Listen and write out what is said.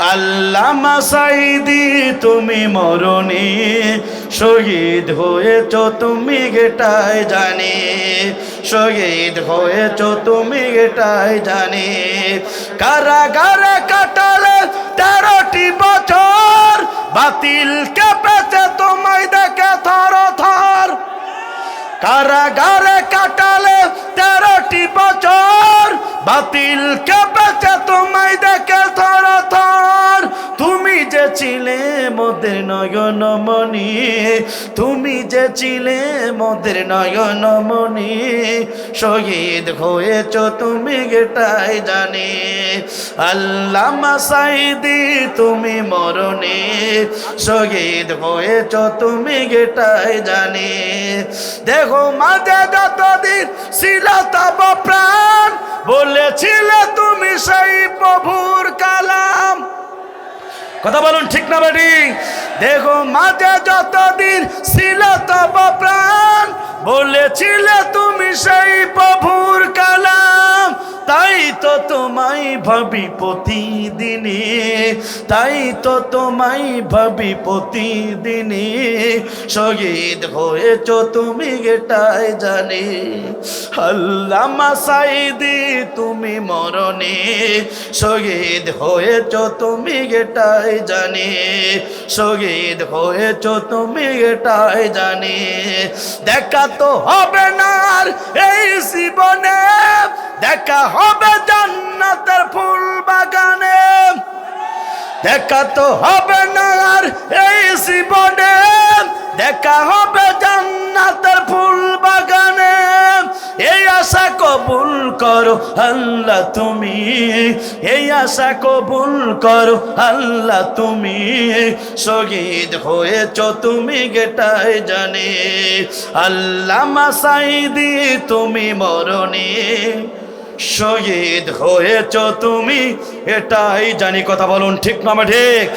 আল্লামা সাঈদী তুমি মরণে শহীদ হয়েছ তুমি এটাই জানি, শহীদ হয়েছ তুমি এটাই জানি। কারাগারে কাটালে 13টি বছর, বাতিল কেঁপেছে তোমায় দেখে থর থর। কারাগারে কাটালে 13টি বছর, বাতিল কেঁপেছে তোমায় দেখে থর থর। তুমি যে ছিলে মোদের নয়নমণি, তুমি যে ছিলে মোদের নয়নমণি, শহীদ হয়েছ তুমি এটাই জানি। আল্লামা সাঈদী তুমি মরণে শহীদ হয়েছ তুমি এটাই জানি। দেখো মাঝে যতদিন ছিল তব প্রাণ, বলেছিলে তুমি সেই প্রভুর কালাম। কথা বলুন ঠিক না বেটি? দেখো মাঝে যতদিন ছিল তব প্রাণ, বলেছিলে তুমি সেই প্রভুর কালাম। তাই তো তোমায় ভাবি প্রতিদিনে, তাই তো তোমায় ভাবি প্রতিদিনে, শহীদ হয়েছ তুমি এটাই জানি। আল্লামা সাঈদী তুমি মরণে শহীদ হয়েছ তুমি এটাই জানি, শহীদ হয়েছ তুমি এটাই জানি। দেখা তো হবে না আর এই জীবনে, দেখা হবে জান্নাতের ফুল বাগানে। দেখা তো হবে না আর এই জীবনে, দেখা হবে জান্নাতের ফুল বাগানে। এই আশা কবুল করো আল্লাহ তুমি, এই আশা কবুল করো আল্লাহ তুমি, শহীদ হয়েছ তুমি এটাই জানি। আল্লামা সাঈদী তুমি মরণে শহীদ হয়েছ তুমি এটাই জানি। কথা বলুন ঠিক না ঠিক?